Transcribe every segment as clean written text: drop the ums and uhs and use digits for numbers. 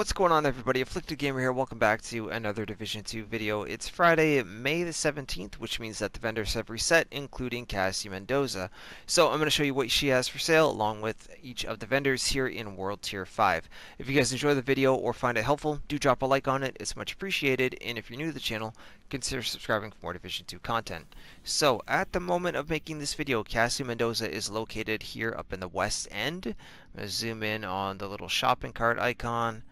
What's going on, everybody? Afflicted Gamer here. Welcome back to another Division 2 video. It's Friday, May the 17th, which means that the vendors have reset, including Cassie Mendoza. So I'm going to show you what she has for sale, along with each of the vendors here in World Tier 5. If you guys enjoy the video or find it helpful, do drop a like on it. It's much appreciated. And if you're new to the channel, consider subscribing for more Division 2 content. So at the moment of making this video, Cassie Mendoza is located here up in the West End. I'm going to zoom in on the little shopping cart icon.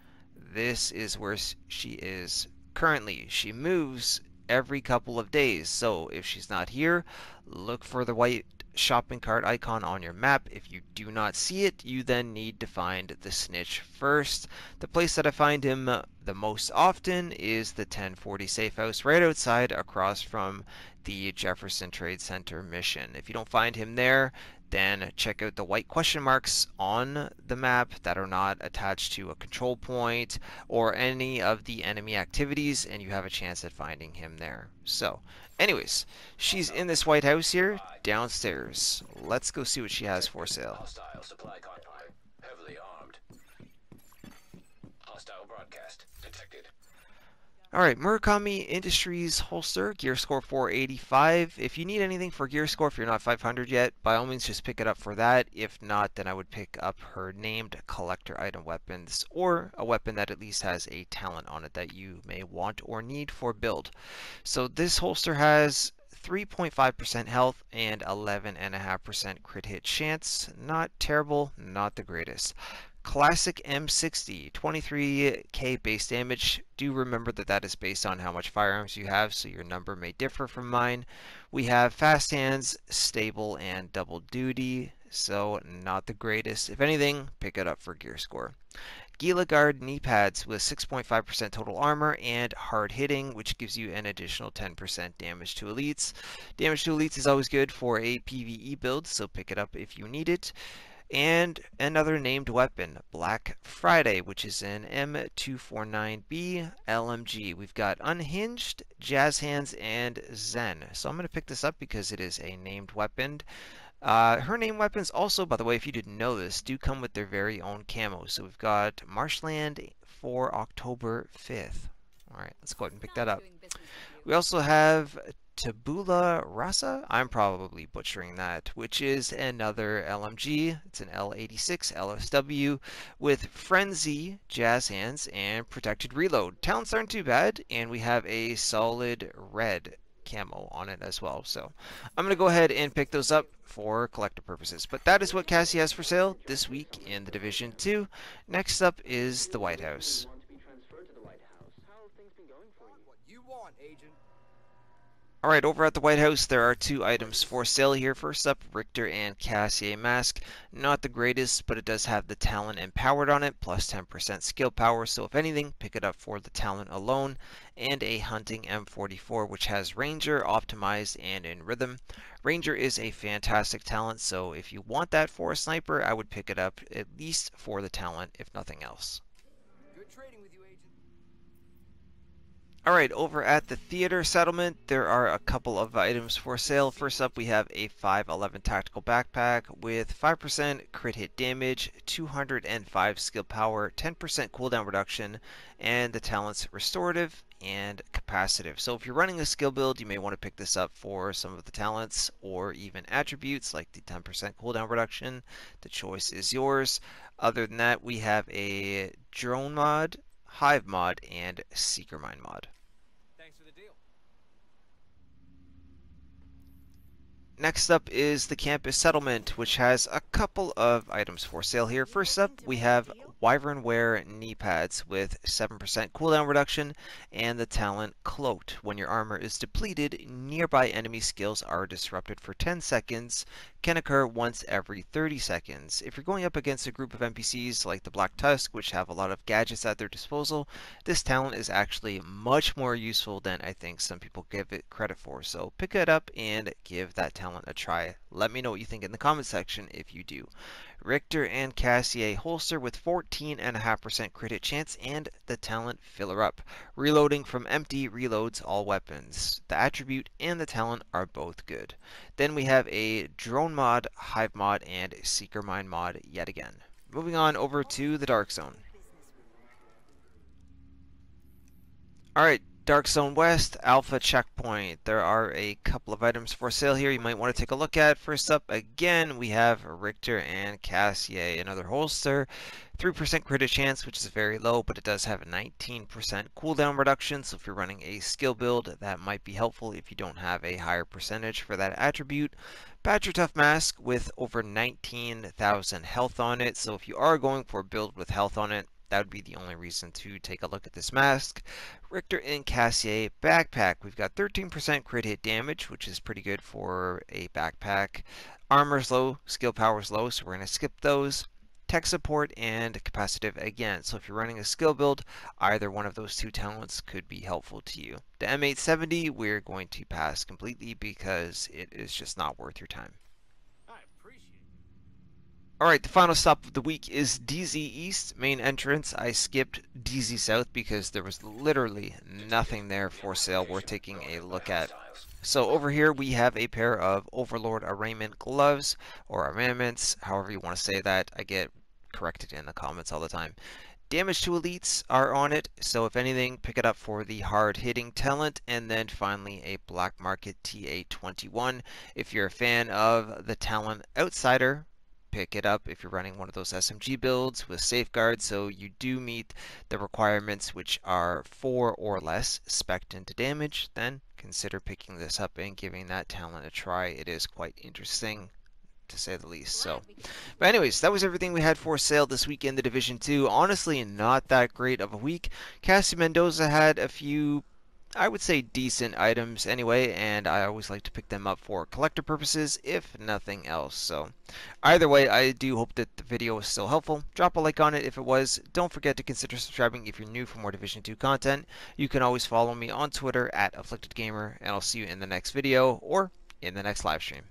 This is where she is currently. She moves every couple of days, so if she's not here, look for the white shopping cart icon on your map. If you do not see it, you then need to find the snitch first. The place that I find him the most often is the 1040 safe house right outside across from the Jefferson Trade Center mission. If you don't find him there, then check out the white question marks on the map that are not attached to a control point or any of the enemy activities, and you have a chance at finding him there. So anyways, she's in this White House here downstairs. Let's go see what she has for sale. Hostile supply convoy, heavily armed. Hostile broadcast detected. Alright, Murakami Industries holster, gear score 485. If you need anything for gear score, if you're not 500 yet, by all means just pick it up for that. If not, then I would pick up her named collector item weapons, or a weapon that at least has a talent on it that you may want or need for build. So this holster has 3.5% health and 11.5% crit hit chance. Not terrible, not the greatest. Classic M60, 23k base damage. Do remember that that is based on how much firearms you have, so your number may differ from mine. We have fast hands, stable, and double duty, so not the greatest. If anything, pick it up for gear score. Gila Guard knee pads with 6.5% total armor and hard hitting, which gives you an additional 10% damage to elites. Damage to elites is always good for a PvE build, so pick it up if you need it. And another named weapon, Black Friday, which is an M249B LMG. We've got Unhinged, Jazz Hands, and Zen. So I'm going to pick this up because it is a named weapon. Her named weapons also, by the way, if you didn't know this, do come with their very own camo. So we've got Marshland for October 5th. Alright, let's go ahead and pick that up. We also have Tabula Rasa, I'm probably butchering that, which is another LMG. It's an L86 LSW with Frenzy, Jazz Hands, and Protected Reload. Talents aren't too bad, and we have a solid red camo on it as well. So I'm going to go ahead and pick those up for collector purposes. But that is what Cassie has for sale this week in the Division 2. Next up is the White House. Alright, over at the White House, there are two items for sale here. First up, Richter and Cassie mask. Not the greatest, but it does have the talent empowered on it, plus 10% skill power, so if anything, pick it up for the talent alone. And a hunting M44, which has Ranger optimized and in rhythm. Ranger is a fantastic talent, so if you want that for a sniper, I would pick it up at least for the talent, if nothing else. Alright, over at the theater settlement, there are a couple of items for sale. First up, we have a 511 tactical backpack with 5% crit hit damage, 205 skill power, 10% cooldown reduction, and the talents restorative and capacitive. So if you're running a skill build, you may want to pick this up for some of the talents or even attributes like the 10% cooldown reduction. The choice is yours. Other than that, we have a drone mod, hive mod, and seeker mine mod. Next up is the campus settlement, which has a couple of items for sale here. First up, we have Wyvern Wear knee pads with 7% cooldown reduction and the talent Cloaked. When your armor is depleted, nearby enemy skills are disrupted for 10 seconds, can occur once every 30 seconds. If you're going up against a group of NPCs like the Black Tusk, which have a lot of gadgets at their disposal, this talent is actually much more useful than I think some people give it credit for. So pick it up and give that talent a try. Let me know what you think in the comment section if you do. Richter and Cassie holster with 14.5% crit hit chance and the talent Filler Up. Reloading from empty reloads all weapons. The attribute and the talent are both good. Then we have a drone mod, hive mod, and seeker mine mod yet again. Moving on over to the Dark Zone. Alright, Dark Zone West, Alpha Checkpoint. There are a couple of items for sale here you might want to take a look at. First up, again, we have Richter and Cassie, another holster. 3% crit chance, which is very low, but it does have a 19% cooldown reduction, so if you're running a skill build, that might be helpful if you don't have a higher percentage for that attribute. Badger Tough Mask with over 19,000 health on it, so if you are going for a build with health on it, that would be the only reason to take a look at this mask. Richter and Cassie backpack. We've got 13% crit hit damage, which is pretty good for a backpack. Armor's low, skill power's low, so we're going to skip those. Tech support and capacitive again. So if you're running a skill build, either one of those two talents could be helpful to you. The M870 we're going to pass completely because it is just not worth your time. Alright, the final stop of the week is DZ East, main entrance. I skipped DZ South because there was literally nothing there for sale worth taking a look at. So over here we have a pair of Overlord arraignment gloves, or armaments, however you want to say that. I get corrected in the comments all the time. Damage to elites are on it, so if anything, pick it up for the hard-hitting talent. And then finally a Black Market TA21. If you're a fan of the talent Outsider, pick it up if you're running one of those SMG builds with safeguard, so you do meet the requirements, which are 4 or less spec'd into damage. Then consider picking this up and giving that talent a try. It is quite interesting, to say the least. So, but anyways, that was everything we had for sale this week in the Division 2. Honestly, not that great of a week. Cassie Mendoza had a few, I would say, decent items anyway, and I always like to pick them up for collector purposes, if nothing else. So either way, I do hope that the video was still helpful. Drop a like on it if it was. Don't forget to consider subscribing if you're new for more Division 2 content. You can always follow me on Twitter at AfflictedGamer, and I'll see you in the next video or in the next live stream.